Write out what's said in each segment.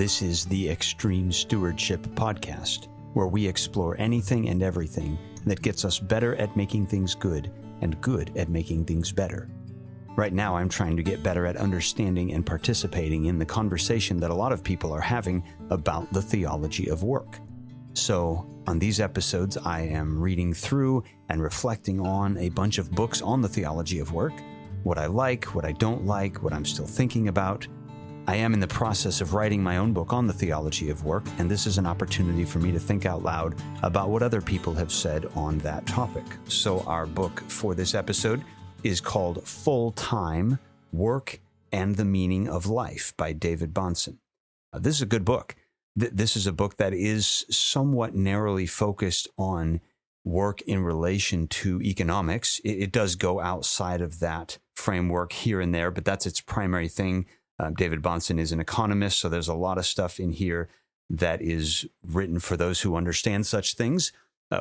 This is the Extreme Stewardship Podcast, where we explore anything and everything that gets us better at making things good and good at making things better. Right now, I'm trying to get better at understanding and participating in the conversation that a lot of people are having about the theology of work. So, on these episodes, I am reading through and reflecting on a bunch of books on the theology of work, what I like, what I don't like, what I'm still thinking about. I am in the process of writing my own book on the theology of work, and this is an opportunity for me to think out loud about what other people have said on that topic. So our book for this episode is called Full-Time: Work and the Meaning of Life by David Bahnsen. This is a good book. This is a book that is somewhat narrowly focused on work in relation to economics. It does go outside of that framework here and there, but that's its primary thing. David Bahnsen is an economist, so there's a lot of stuff in here that is written for those who understand such things,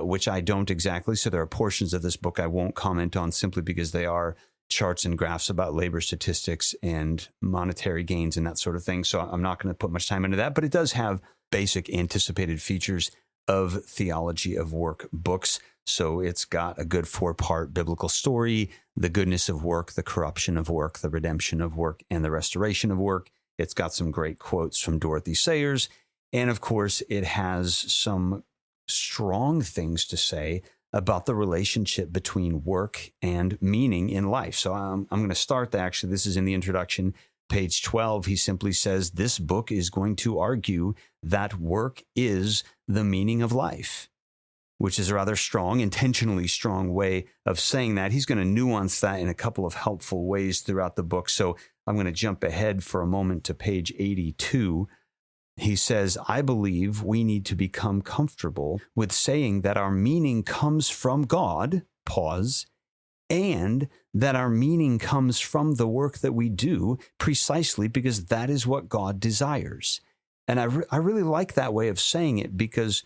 which I don't exactly. So there are portions of this book I won't comment on simply because they are charts and graphs about labor statistics and monetary gains and that sort of thing. So I'm not going to put much time into that, but it does have basic anticipated features of theology of work books. So it's got a good 4-part biblical story, the goodness of work, the corruption of work, the redemption of work, and the restoration of work. It's got some great quotes from Dorothy Sayers. And of course, it has some strong things to say about the relationship between work and meaning in life. So I'm going to start there. Actually, this is in the introduction, page 12. He simply says, this book is going to argue that work is the meaning of life, which is a rather strong, intentionally strong way of saying that. He's going to nuance that in a couple of helpful ways throughout the book. So I'm going to jump ahead for a moment to page 82. He says, I believe we need to become comfortable with saying that our meaning comes from God, pause, and that our meaning comes from the work that we do precisely because that is what God desires. And I really like that way of saying it because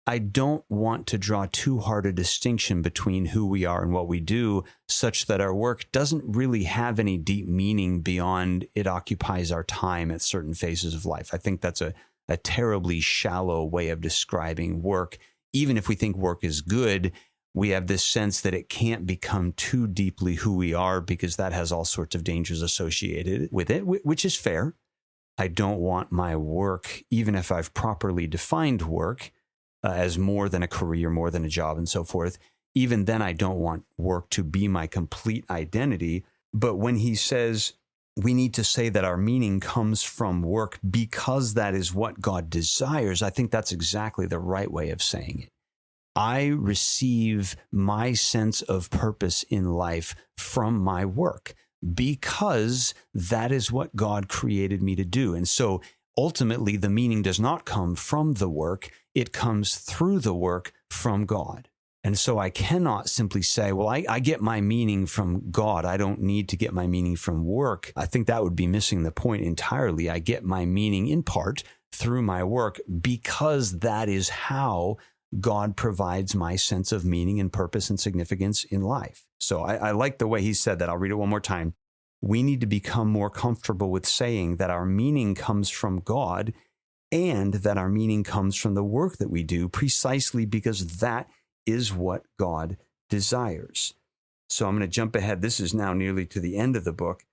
I don't want to draw too hard a distinction between who we are and what we do, such that our work doesn't really have any deep meaning beyond it occupies our time at certain phases of life. I think that's a terribly shallow way of describing work. Even if we think work is good, we have this sense that it can't become too deeply who we are because that has all sorts of dangers associated with it, which is fair. I don't want my work, even if I've properly defined work, as more than a career, more than a job, and so forth. Even then, I don't want work to be my complete identity. But when he says we need to say that our meaning comes from work because that is what God desires, I think that's exactly the right way of saying it. I receive my sense of purpose in life from my work because that is what God created me to do. And so ultimately, the meaning does not come from the work. It comes through the work from God. And so I cannot simply say, well, I get my meaning from God. I don't need to get my meaning from work. I think that would be missing the point entirely. I get my meaning in part through my work because that is how God provides my sense of meaning and purpose and significance in life. So I like the way he said that. I'll read it one more time. We need to become more comfortable with saying that our meaning comes from God and that our meaning comes from the work that we do precisely because that is what God desires. So I'm going to jump ahead. This is now nearly to the end of the book,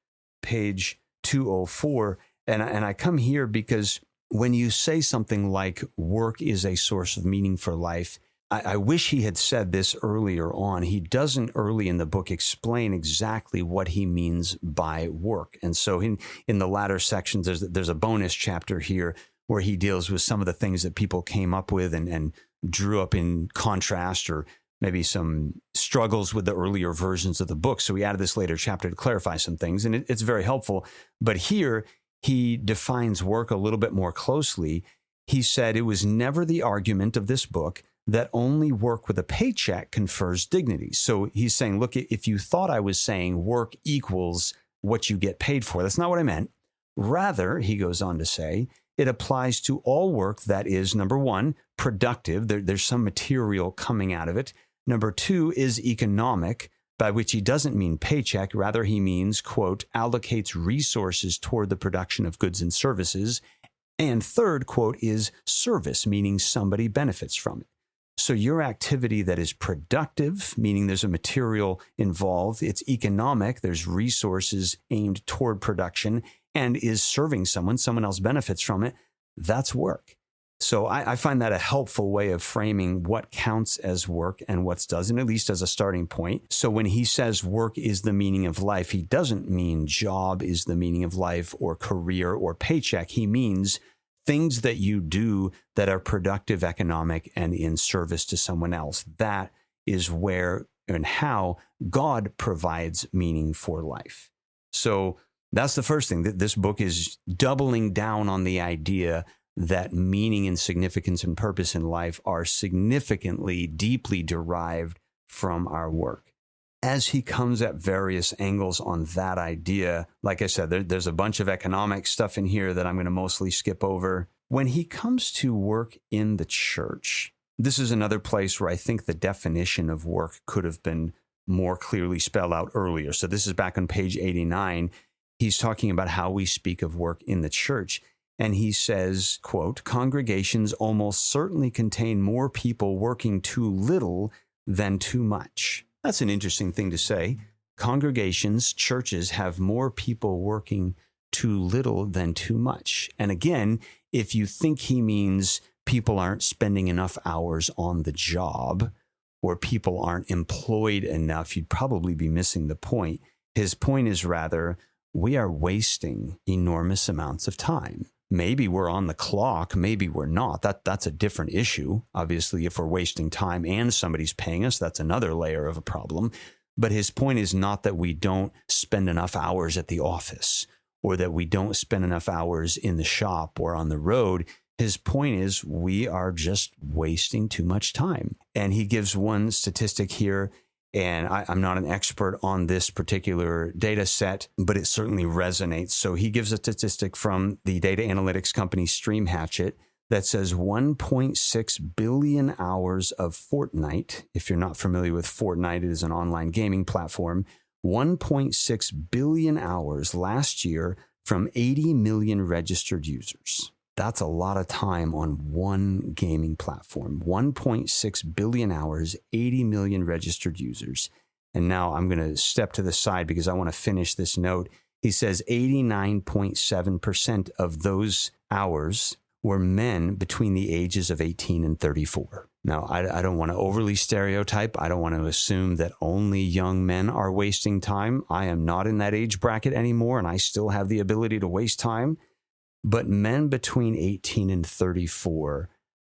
page 204. And I come here because when you say something like work is a source of meaning for life, I wish he had said this earlier on. He doesn't early in the book explain exactly what he means by work. And so in the latter sections, there's a bonus chapter here where he deals with some of the things that people came up with and drew up in contrast or maybe some struggles with the earlier versions of the book. So he added this later chapter to clarify some things, and it's very helpful. But here he defines work a little bit more closely. He said it was never the argument of this book that only work with a paycheck confers dignity. So he's saying, look, if you thought I was saying work equals what you get paid for, that's not what I meant. Rather, he goes on to say, it applies to all work that is, number one, productive. There's some material coming out of it. Number two is economic, by which he doesn't mean paycheck. Rather, he means, quote, allocates resources toward the production of goods and services. And third, quote, is service, meaning somebody benefits from it. So your activity that is productive, meaning there's a material involved, it's economic, there's resources aimed toward production, and is serving someone else benefits from it, that's work. So I find that a helpful way of framing what counts as work and what doesn't, at least as a starting point. So when he says work is the meaning of life, he doesn't mean job is the meaning of life or career or paycheck. He means things that you do that are productive, economic, and in service to someone else. That is where and how God provides meaning for life. So that's the first thing. This book is doubling down on the idea that meaning and significance and purpose in life are significantly, deeply derived from our work. As he comes at various angles on that idea, like I said, there's a bunch of economic stuff in here that I'm going to mostly skip over. When he comes to work in the church, this is another place where I think the definition of work could have been more clearly spelled out earlier. So this is back on page 89. He's talking about how we speak of work in the church. And he says, quote, congregations almost certainly contain more people working too little than too much. That's an interesting thing to say. Congregations, churches have more people working too little than too much. And again, if you think he means people aren't spending enough hours on the job or people aren't employed enough, you'd probably be missing the point. His point is rather, we are wasting enormous amounts of time. Maybe we're on the clock, maybe we're not. That's a different issue. Obviously, if we're wasting time and somebody's paying us, that's another layer of a problem. But his point is not that we don't spend enough hours at the office or that we don't spend enough hours in the shop or on the road. His point is we are just wasting too much time. And he gives one statistic here. And I'm not an expert on this particular data set, but it certainly resonates. So he gives a statistic from the data analytics company Stream Hatchet that says 1.6 billion hours of Fortnite. If you're not familiar with Fortnite, it is an online gaming platform. 1.6 billion hours last year from 80 million registered users. That's a lot of time on one gaming platform. 1.6 billion hours, 80 million registered users. And now I'm going to step to the side because I want to finish this note. He says 89.7% of those hours were men between the ages of 18 and 34. Now, I don't want to overly stereotype. I don't want to assume that only young men are wasting time. I am not in that age bracket anymore, and I still have the ability to waste time. But men between 18 and 34,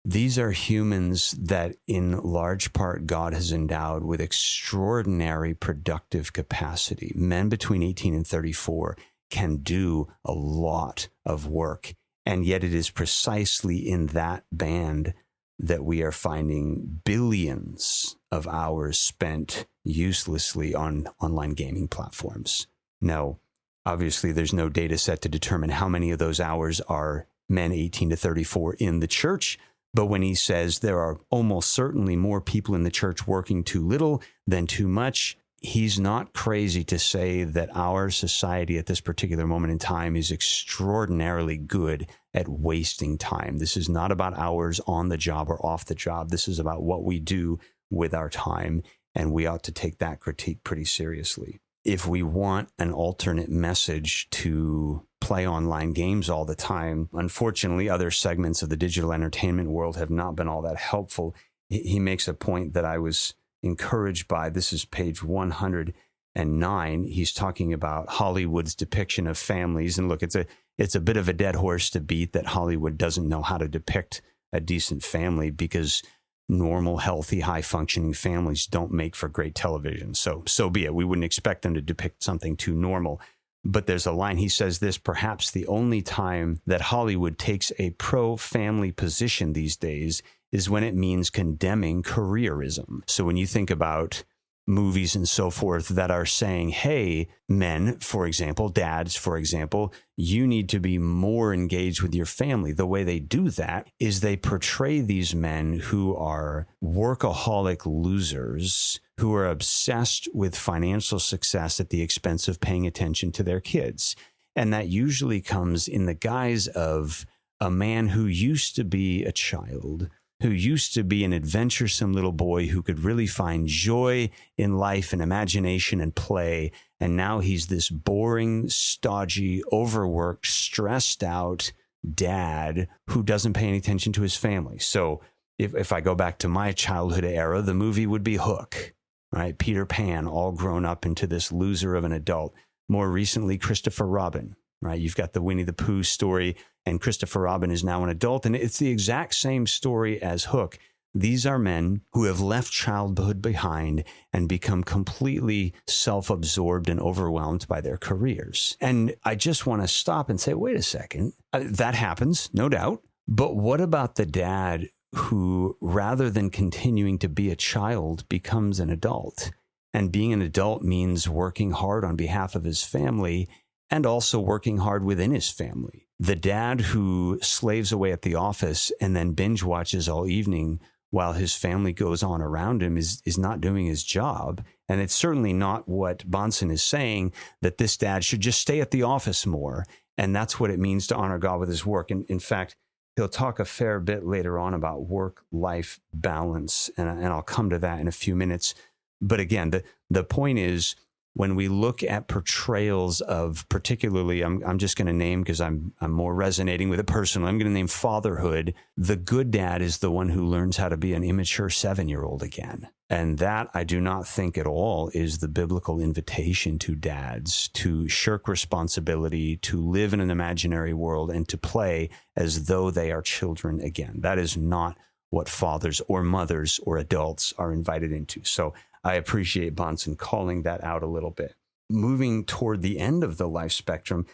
these are humans that in large part God has endowed with extraordinary productive capacity. Men between 18 and 34 can do a lot of work. And yet it is precisely in that band that we are finding billions of hours spent uselessly on online gaming platforms. Now, obviously, there's no data set to determine how many of those hours are men 18 to 34 in the church. But when he says there are almost certainly more people in the church working too little than too much, he's not crazy to say that our society at this particular moment in time is extraordinarily good at wasting time. This is not about hours on the job or off the job. This is about what we do with our time. And we ought to take that critique pretty seriously. If we want an alternate message to play online games all the time, unfortunately, other segments of the digital entertainment world have not been all that helpful. He makes a point that I was encouraged by. This is page 109. He's talking about Hollywood's depiction of families. And look, it's a bit of a dead horse to beat that Hollywood doesn't know how to depict a decent family because normal, healthy, high-functioning families don't make for great television. So be it. We wouldn't expect them to depict something too normal. But there's a line, he says this, perhaps the only time that Hollywood takes a pro-family position these days is when it means condemning careerism. So when you think about movies and so forth that are saying, hey, men, for example, dads, for example, you need to be more engaged with your family. The way they do that is they portray these men who are workaholic losers, who are obsessed with financial success at the expense of paying attention to their kids. And that usually comes in the guise of a man who used to be a child, who used to be an adventuresome little boy who could really find joy in life and imagination and play. And now he's this boring, stodgy, overworked, stressed out dad who doesn't pay any attention to his family. So if I go back to my childhood era, the movie would be Hook, right? Peter Pan, all grown up into this loser of an adult. More recently, Christopher Robin, right? You've got the Winnie the Pooh story, and Christopher Robin is now an adult, and it's the exact same story as Hook. These are men who have left childhood behind and become completely self-absorbed and overwhelmed by their careers. And I just want to stop and say, wait a second, that happens, no doubt. But what about the dad who, rather than continuing to be a child, becomes an adult? And being an adult means working hard on behalf of his family and also working hard within his family. The dad who slaves away at the office and then binge watches all evening while his family goes on around him is not doing his job. And it's certainly not what Bahnsen is saying, that this dad should just stay at the office more. And that's what it means to honor God with his work. And in fact, he'll talk a fair bit later on about work-life balance. And I'll come to that in a few minutes. But again, the point is, when we look at portrayals of, particularly, I'm just going to name, because I'm more resonating with it personally, I'm going to name fatherhood. The good dad is the one who learns how to be an immature 7-year-old again. And that, I do not think at all, is the biblical invitation to dads to shirk responsibility, to live in an imaginary world, and to play as though they are children again. That is not what fathers or mothers or adults are invited into. So I appreciate Bahnsen calling that out a little bit. Moving toward the end of the life spectrum,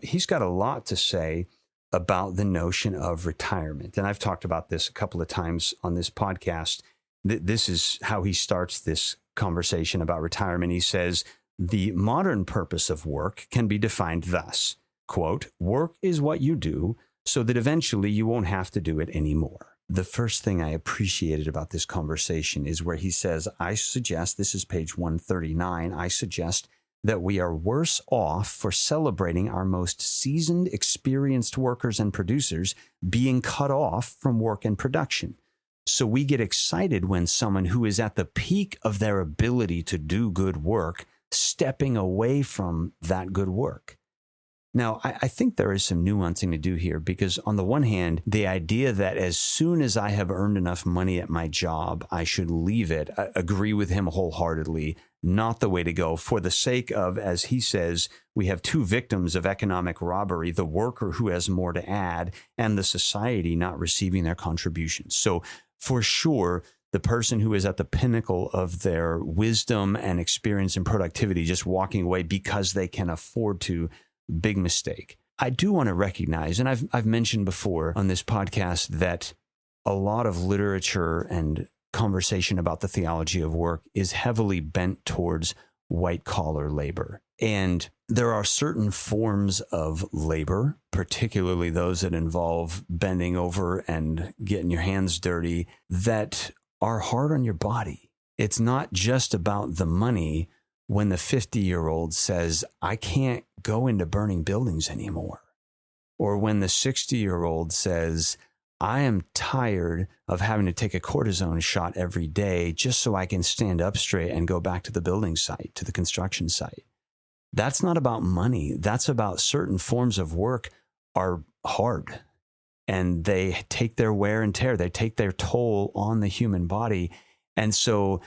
he's got a lot to say about the notion of retirement. And I've talked about this a couple of times on this podcast. This is how he starts this conversation about retirement. He says, the modern purpose of work can be defined thus, quote, work is what you do so that eventually you won't have to do it anymore. The first thing I appreciated about this conversation is where he says, I suggest, this is page 139, I suggest that we are worse off for celebrating our most seasoned, experienced workers and producers being cut off from work and production. So we get excited when someone who is at the peak of their ability to do good work, stepping away from that good work. Now, I think there is some nuancing to do here, because on the one hand, the idea that as soon as I have earned enough money at my job, I should leave it, I agree with him wholeheartedly. Not the way to go, for the sake of, as he says, we have two victims of economic robbery, the worker who has more to add and the society not receiving their contributions. So for sure, the person who is at the pinnacle of their wisdom and experience and productivity just walking away because they can afford to, big mistake. I do want to recognize, and I've mentioned before on this podcast, that a lot of literature and conversation about the theology of work is heavily bent towards white-collar labor. And there are certain forms of labor, particularly those that involve bending over and getting your hands dirty, that are hard on your body. It's not just about the money. When the 50-year-old says, I can't go into burning buildings anymore. Or when the 60-year-old says, I am tired of having to take a cortisone shot every day just so I can stand up straight and go back to the building site, to the construction site. That's not about money. That's about certain forms of work are hard, and they take their wear and tear. They take their toll on the human body. And so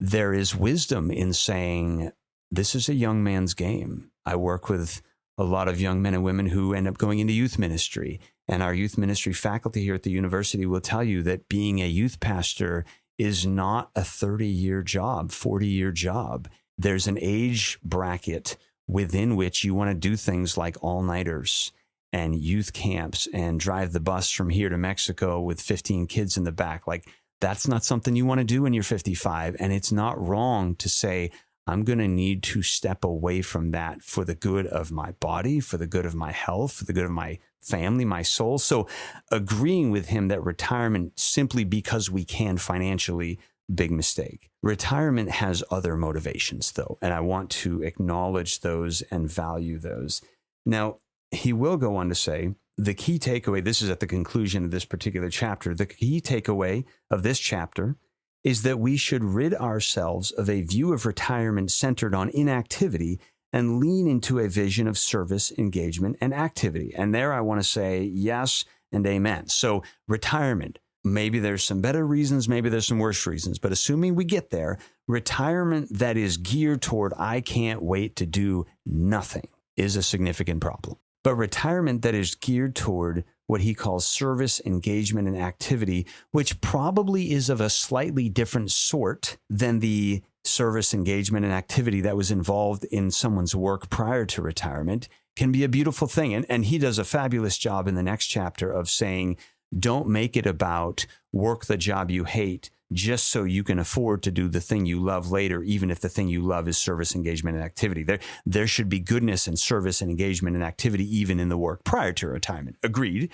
there is wisdom in saying, this is a young man's game. I work with a lot of young men and women who end up going into youth ministry. And our youth ministry faculty here at the university will tell you that being a youth pastor is not a 30-year job, 40-year job. There's an age bracket within which you want to do things like all-nighters and youth camps and drive the bus from here to Mexico with 15 kids in the back. Like, that's not something you want to do when you're 55. And it's not wrong to say, I'm going to need to step away from that for the good of my body, for the good of my health, for the good of my family, my soul. So agreeing with him that retirement simply because we can financially, big mistake. Retirement has other motivations, though, and I want to acknowledge those and value those. Now, he will go on to say, the key takeaway, this is at the conclusion of this particular chapter, the key takeaway of this chapter is that we should rid ourselves of a view of retirement centered on inactivity and lean into a vision of service, engagement, and activity. And there I want to say yes and amen. So retirement, maybe there's some better reasons, maybe there's some worse reasons, but assuming we get there, retirement that is geared toward I can't wait to do nothing is a significant problem. But retirement that is geared toward what he calls service, engagement, and activity, which probably is of a slightly different sort than the service, engagement, and activity that was involved in someone's work prior to retirement, can be a beautiful thing. And he does a fabulous job in the next chapter of saying, don't make it about work the job you hate just so you can afford to do the thing you love later, even if the thing you love is service, engagement, and activity. There should be goodness and service and engagement and activity even in the work prior to retirement. Agreed.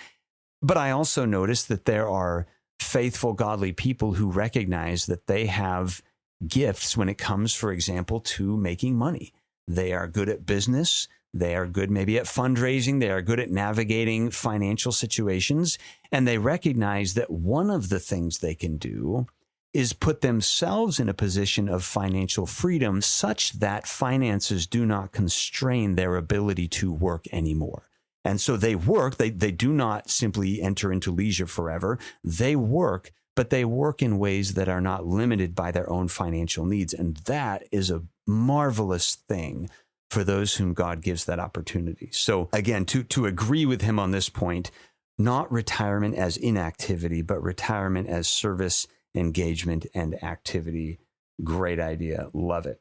But I also notice that there are faithful, godly people who recognize that they have gifts when it comes, for example, to making money. They are good at business. They are good maybe at fundraising. They are good at navigating financial situations. And they recognize that one of the things they can do is put themselves in a position of financial freedom such that finances do not constrain their ability to work anymore. And so they work. They do not simply enter into leisure forever. They work, but they work in ways that are not limited by their own financial needs. And that is a marvelous thing for those whom God gives that opportunity. So again, to agree with him on this point, not retirement as inactivity, but retirement as service, engagement, and activity. Great idea. Love it.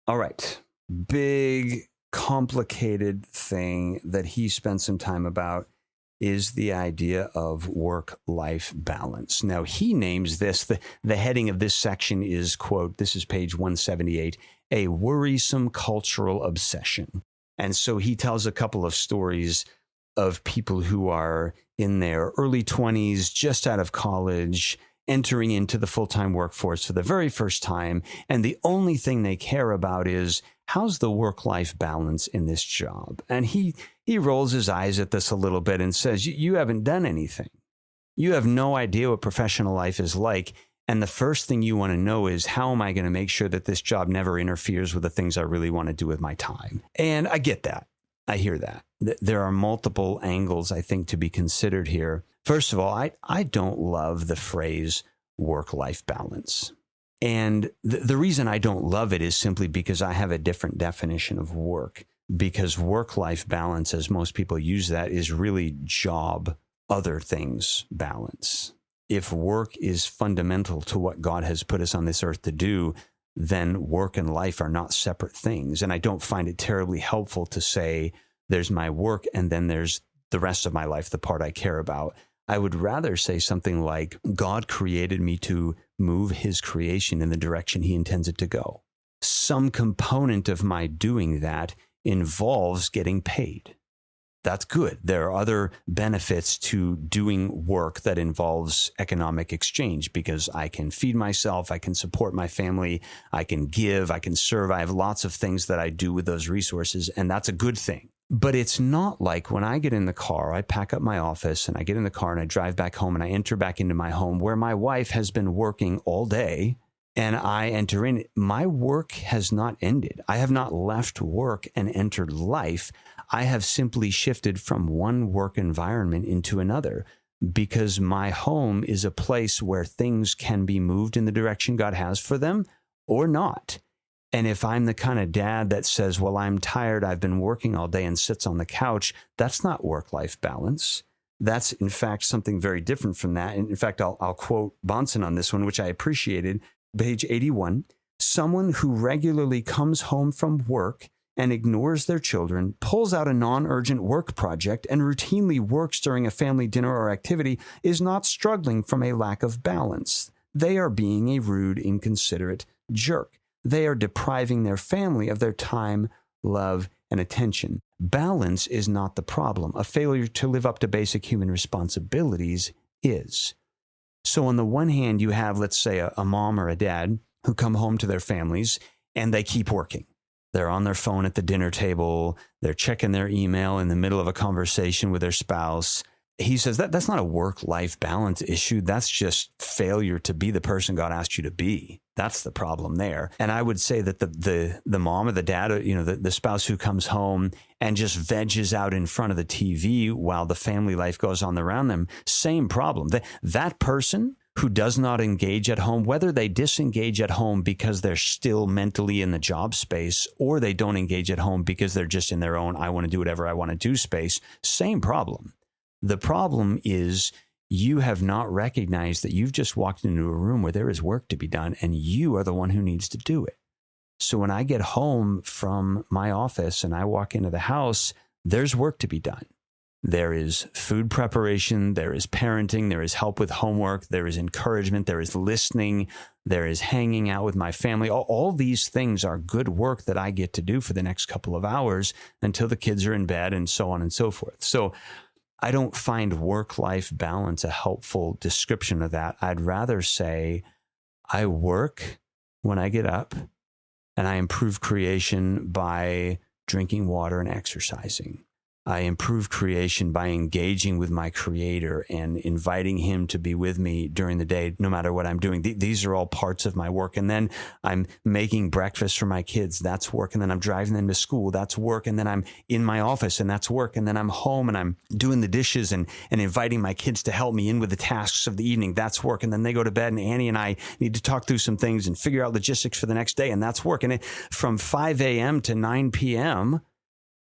All right. Big, complicated thing that he spent some time about is the idea of work-life balance. Now, he names this, the heading of this section is, quote, this is page 178, a worrisome cultural obsession. And so he tells a couple of stories of people who are in their early 20s, just out of college, entering into the full-time workforce for the very first time. And the only thing they care about is, how's the work-life balance in this job? And he rolls his eyes at this a little bit and says, you haven't done anything. You have no idea what professional life is like. And the first thing you want to know is, how am I going to make sure that this job never interferes with the things I really want to do with my time? And I get that. I hear that. There are multiple angles, I think, to be considered here. First of all, I don't love the phrase work-life balance. And the reason I don't love it is simply because I have a different definition of work. Because work-life balance, as most people use that, is really job, other things balance. If work is fundamental to what God has put us on this earth to do, then work and life are not separate things. And I don't find it terribly helpful to say, there's my work and then there's the rest of my life, the part I care about. I would rather say something like, God created me to move his creation in the direction he intends it to go. Some component of my doing that involves getting paid. That's good. There are other benefits to doing work that involves economic exchange, because I can feed myself, I can support my family, I can give, I can serve. I have lots of things that I do with those resources, and that's a good thing. But it's not like when I get in the car, I pack up my office and I get in the car and I drive back home and I enter back into my home where my wife has been working all day, and I enter in. My work has not ended. I have not left work and entered life. I have simply shifted from one work environment into another, because my home is a place where things can be moved in the direction God has for them or not. And if I'm the kind of dad that says, well, I'm tired, I've been working all day, and sits on the couch, that's not work-life balance. That's, in fact, something very different from that. And in fact, I'll quote Bahnsen on this one, which I appreciated. Page 81, someone who regularly comes home from work and ignores their children, pulls out a non-urgent work project, and routinely works during a family dinner or activity is not struggling from a lack of balance. They are being a rude, inconsiderate jerk. They are depriving their family of their time, love, and attention. Balance is not the problem. A failure to live up to basic human responsibilities is. So on the one hand, you have, let's say, a mom or a dad who come home to their families and they keep working. They're on their phone at the dinner table. They're checking their email in the middle of a conversation with their spouse. He says that's not a work-life balance issue. That's just failure to be the person God asked you to be. That's the problem there. And I would say that the mom or the dad, the spouse who comes home and just veges out in front of the TV while the family life goes on around them, same problem. That person who does not engage at home, whether they disengage at home because they're still mentally in the job space, or they don't engage at home because they're just in their own, I want to do whatever I want to do space, same problem. The problem is you have not recognized that you've just walked into a room where there is work to be done, and you are the one who needs to do it. So when I get home from my office and I walk into the house, there's work to be done. There is food preparation, there is parenting, there is help with homework, there is encouragement, there is listening, there is hanging out with my family. All these things are good work that I get to do for the next couple of hours until the kids are in bed, and so on and so forth. So I don't find work-life balance a helpful description of that. I'd rather say I work when I get up, and I improve creation by drinking water and exercising. I improve creation by engaging with my Creator and inviting Him to be with me during the day, no matter what I'm doing. These are all parts of my work. And then I'm making breakfast for my kids. That's work. And then I'm driving them to school. That's work. And then I'm in my office, and that's work. And then I'm home and I'm doing the dishes and inviting my kids to help me in with the tasks of the evening. That's work. And then they go to bed, and Annie and I need to talk through some things and figure out logistics for the next day. And that's work. And from 5 a.m. to 9 p.m.,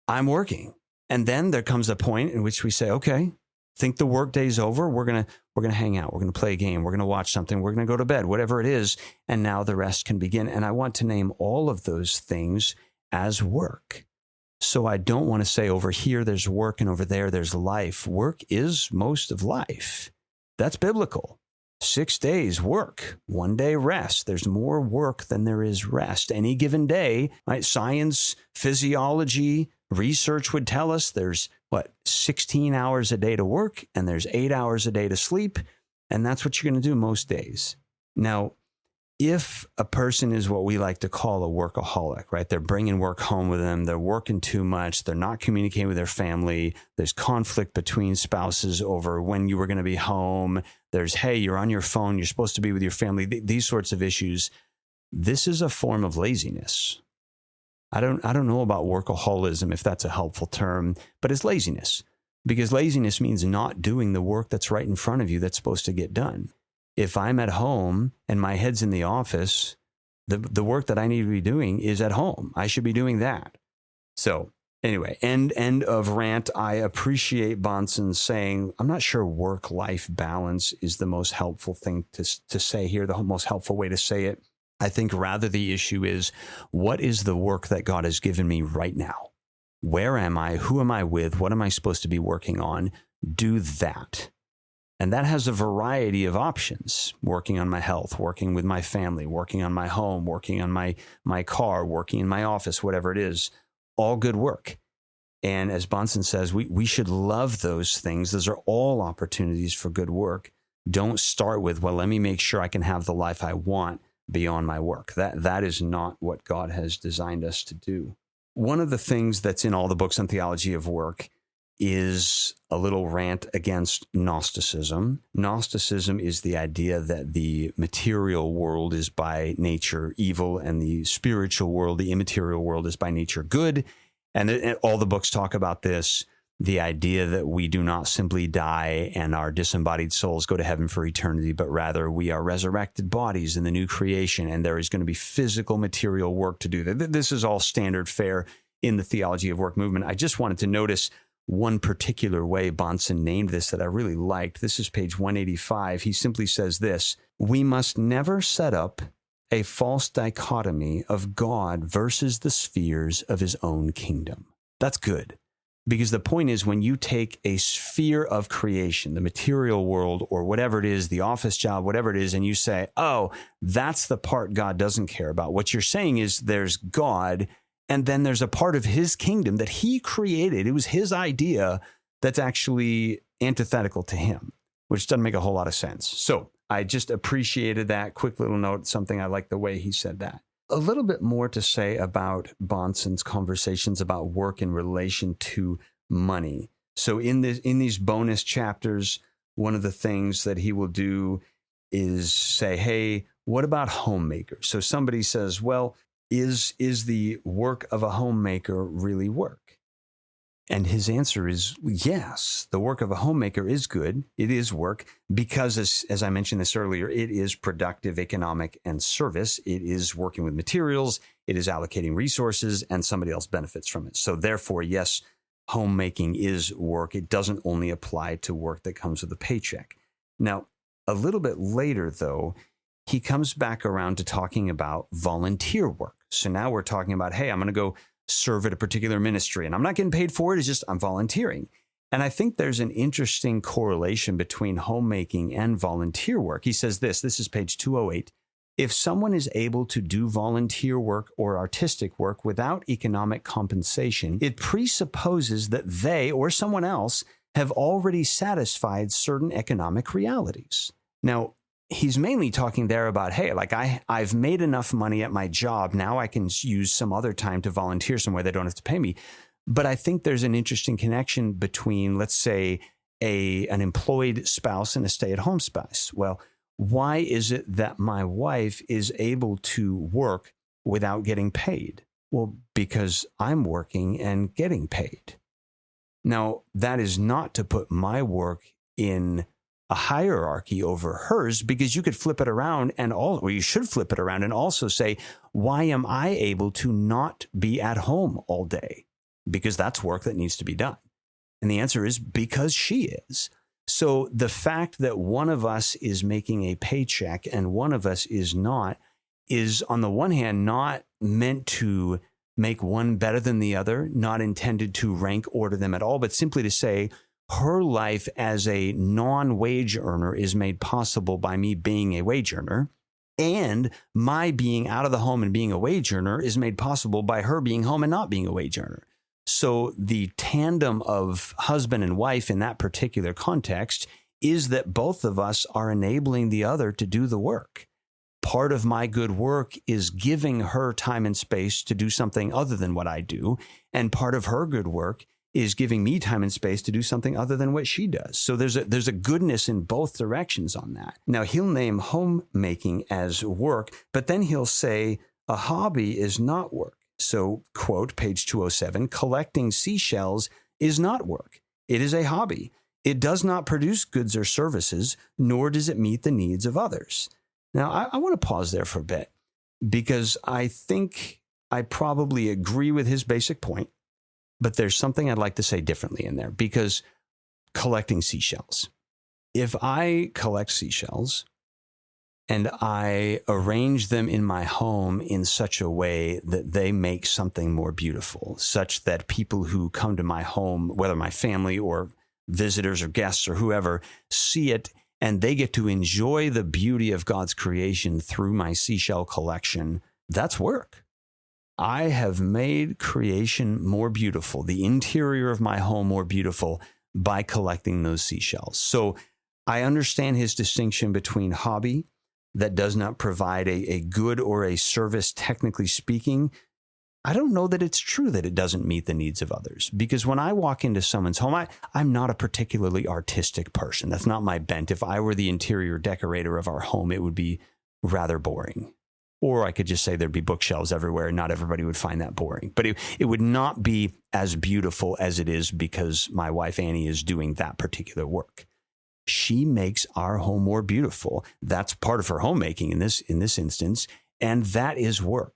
I'm working. And then there comes a point in which we say, okay, think the work day's over. We're going to hang out. We're going to play a game. We're going to watch something. We're going to go to bed, whatever it is. And now the rest can begin. And I want to name all of those things as work. So I don't want to say over here there's work and over there there's life. Work is most of life. That's biblical. 6 days work, 1 day rest. There's more work than there is rest. Any given day, right? Science, physiology, research would tell us there's 16 hours a day to work, and there's 8 hours a day to sleep. And that's what you're going to do most days. Now, if a person is what we like to call a workaholic, right? They're bringing work home with them. They're working too much. They're not communicating with their family. There's conflict between spouses over when you were going to be home. There's, hey, you're on your phone. You're supposed to be with your family. These sorts of issues. This is a form of laziness. I don't know about workaholism, if that's a helpful term, but it's laziness, because laziness means not doing the work that's right in front of you that's supposed to get done. If I'm at home and my head's in the office, the work that I need to be doing is at home. I should be doing that. So anyway, end of rant. I appreciate Bahnsen saying, I'm not sure work-life balance is the most helpful thing to say here, the most helpful way to say it. I think rather the issue is, what is the work that God has given me right now? Where am I? Who am I with? What am I supposed to be working on? Do that. And that has a variety of options: working on my health, working with my family, working on my home, working on my car, working in my office, whatever it is, all good work. And as Bahnsen says, we should love those things. Those are all opportunities for good work. Don't start with, well, let me make sure I can have the life I want beyond my work. That is not what God has designed us to do. One of the things that's in all the books on theology of work is a little rant against Gnosticism. Gnosticism is the idea that the material world is by nature evil, and the spiritual world, the immaterial world, is by nature good. And all the books talk about this. The idea that we do not simply die and our disembodied souls go to heaven for eternity, but rather we are resurrected bodies in the new creation, and there is going to be physical material work to do. This is all standard fare in the theology of work movement. I just wanted to notice one particular way Bahnsen named this that I really liked. This is page 185. He simply says this: we must never set up a false dichotomy of God versus the spheres of his own kingdom. That's good. Because the point is, when you take a sphere of creation, the material world or whatever it is, the office job, whatever it is, and you say, oh, that's the part God doesn't care about. What you're saying is there's God, and then there's a part of his kingdom that he created. It was his idea that's actually antithetical to him, which doesn't make a whole lot of sense. So I just appreciated that quick little note, something I like the way he said that. a little bit more to say about Bahnsen's conversations about work in relation to money. So in these bonus chapters, one of the things that he will do is say, hey, what about homemakers? So somebody says, well, is the work of a homemaker really work? And his answer is yes, the work of a homemaker is good. It is work because, as I mentioned this earlier, it is productive, economic, and service. It is working with materials. It is allocating resources, and somebody else benefits from it. So therefore, yes, homemaking is work. It doesn't only apply to work that comes with a paycheck. Now, a little bit later, though, he comes back around to talking about volunteer work. So now we're talking about, hey, I'm going to go serve at a particular ministry, and I'm not getting paid for it. It's just I'm volunteering. And I think there's an interesting correlation between homemaking and volunteer work. He says this is page 208. If someone is able to do volunteer work or artistic work without economic compensation, it presupposes that they or someone else have already satisfied certain economic realities. Now, he's mainly talking there about, hey, like I've made enough money at my job. Now I can use some other time to volunteer somewhere they don't have to pay me. But I think there's an interesting connection between, let's say, an employed spouse and a stay-at-home spouse. Well, why is it that my wife is able to work without getting paid? Well, because I'm working and getting paid. Now, that is not to put my work in a hierarchy over hers, because you could flip it around or you should flip it around and also say, why am I able to not be at home all day? Because that's work that needs to be done. And the answer is because she is. So the fact that one of us is making a paycheck and one of us is not is, on the one hand, not meant to make one better than the other, not intended to rank order them at all, but simply to say, her life as a non-wage earner is made possible by me being a wage earner, and my being out of the home and being a wage earner is made possible by her being home and not being a wage earner. So the tandem of husband and wife in that particular context is that both of us are enabling the other to do the work. Part of my good work is giving her time and space to do something other than what I do, and part of her good work is giving me time and space to do something other than what she does. So there's a goodness in both directions on that. Now, he'll name homemaking as work, but then he'll say a hobby is not work. So, quote, page 207, collecting seashells is not work. It is a hobby. It does not produce goods or services, nor does it meet the needs of others. Now, I want to pause there for a bit, because I think I probably agree with his basic point. But there's something I'd like to say differently in there, because collecting seashells. If I collect seashells and I arrange them in my home in such a way that they make something more beautiful, such that people who come to my home, whether my family or visitors or guests or whoever, see it and they get to enjoy the beauty of God's creation through my seashell collection, that's work. I have made creation more beautiful, the interior of my home more beautiful, by collecting those seashells. So I understand his distinction between hobby that does not provide a good or a service, technically speaking. I don't know that it's true that it doesn't meet the needs of others, because when I walk into someone's home, I'm not a particularly artistic person. That's not my bent. If I were the interior decorator of our home, it would be rather boring. Or I could just say there'd be bookshelves everywhere and not everybody would find that boring. But it would not be as beautiful as it is because my wife Annie is doing that particular work. She makes our home more beautiful. That's part of her homemaking in this instance, and that is work.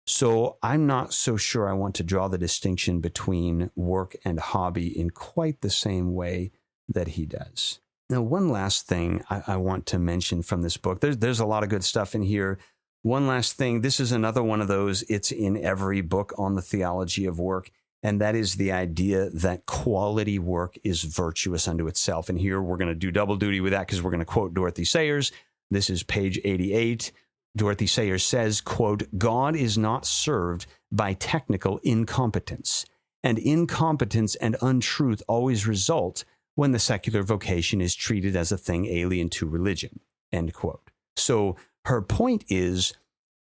So I'm not so sure I want to draw the distinction between work and hobby in quite the same way that he does. Now, one last thing I want to mention from this book. There's a lot of good stuff in here. One last thing, this is another one of those, it's in every book on the theology of work, and that is the idea that quality work is virtuous unto itself. And here we're going to do double duty with that, because we're going to quote Dorothy Sayers. This is page 88. Dorothy Sayers says, quote, God is not served by technical incompetence, and incompetence and untruth always result when the secular vocation is treated as a thing alien to religion, end quote. So her point is,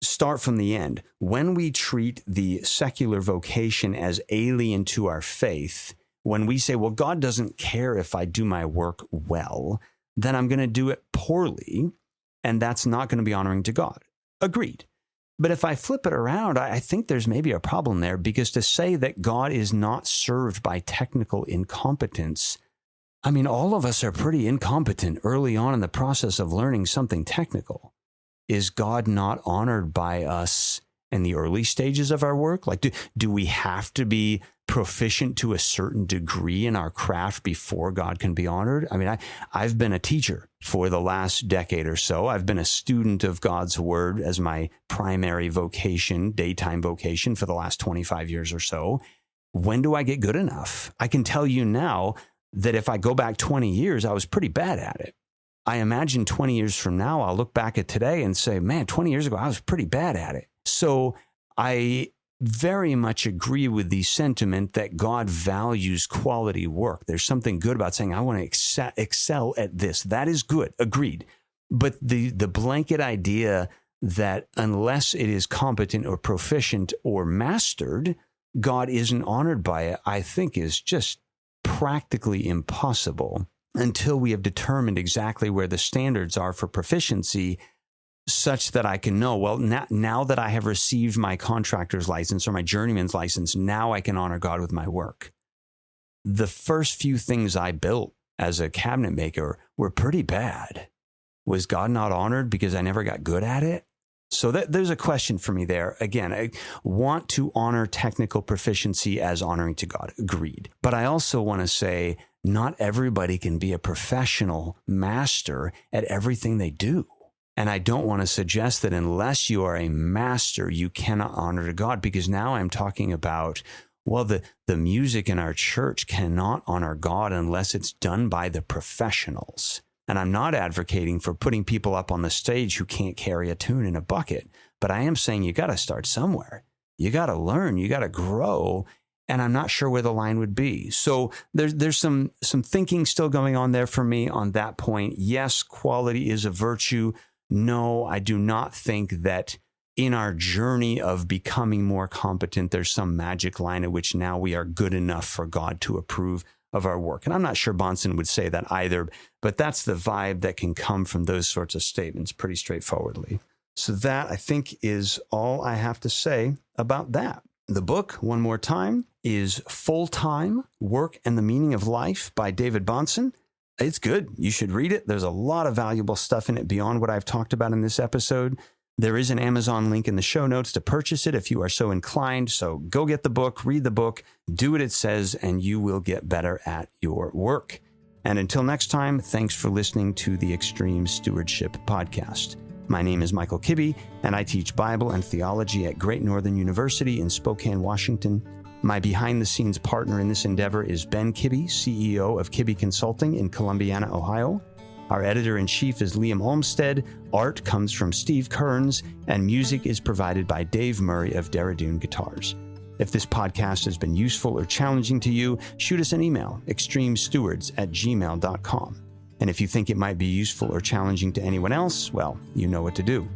start from the end. When we treat the secular vocation as alien to our faith, when we say, well, God doesn't care if I do my work well, then I'm going to do it poorly, and that's not going to be honoring to God. Agreed. But if I flip it around, I think there's maybe a problem there, because to say that God is not served by technical incompetence, I mean, all of us are pretty incompetent early on in the process of learning something technical. Is God not honored by us in the early stages of our work? Like, do we have to be proficient to a certain degree in our craft before God can be honored? I mean, I've been a teacher for the last decade or so. I've been a student of God's word as my primary vocation, daytime vocation, for the last 25 years or so. When do I get good enough? I can tell you now that if I go back 20 years, I was pretty bad at it. I imagine 20 years from now, I'll look back at today and say, man, 20 years ago, I was pretty bad at it. So I very much agree with the sentiment that God values quality work. There's something good about saying, I want to excel at this. That is good. Agreed. But the blanket idea that unless it is competent or proficient or mastered, God isn't honored by it, I think is just practically impossible until we have determined exactly where the standards are for proficiency, such that I can know, well, now that I have received my contractor's license or my journeyman's license, now I can honor God with my work. The first few things I built as a cabinet maker were pretty bad. Was God not honored because I never got good at it? So there's a question for me there. Again, I want to honor technical proficiency as honoring to God. Agreed. But I also want to say not everybody can be a professional master at everything they do. And I don't want to suggest that unless you are a master, you cannot honor to God, because now I'm talking about, well, the music in our church cannot honor God unless it's done by the professionals. And I'm not advocating for putting people up on the stage who can't carry a tune in a bucket, but I am saying you got to start somewhere. You got to learn, you got to grow, and I'm not sure where the line would be. So there's some thinking still going on there for me on that point. Yes, quality is a virtue. No, I do not think that in our journey of becoming more competent, there's some magic line at which now we are good enough for God to approve of our work. And I'm not sure Bahnsen would say that either, but that's the vibe that can come from those sorts of statements pretty straightforwardly. So that, I think, is all I have to say about that. The book, one more time, is Full-Time: Work and the Meaning of Life by David Bahnsen. It's good. You should read it. There's a lot of valuable stuff in it beyond what I've talked about in this episode. There is an Amazon link in the show notes to purchase it if you are so inclined. So go get the book, read the book, do what it says, and you will get better at your work. And until next time, thanks for listening to the Extreme Stewardship Podcast. My name is Michael Kibbe, and I teach Bible and theology at Great Northern University in Spokane, Washington. My behind-the-scenes partner in this endeavor is Ben Kibbe, CEO of Kibbe Consulting in Columbiana, Ohio. Our editor-in-chief is Liam Olmsted. Art comes from Steve Kearns, and music is provided by Dave Murray of Daradoon Guitars. If this podcast has been useful or challenging to you, shoot us an email, extremestewards@gmail.com. And if you think it might be useful or challenging to anyone else, well, you know what to do.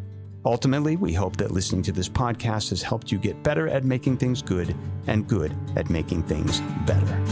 Ultimately, we hope that listening to this podcast has helped you get better at making things good and good at making things better.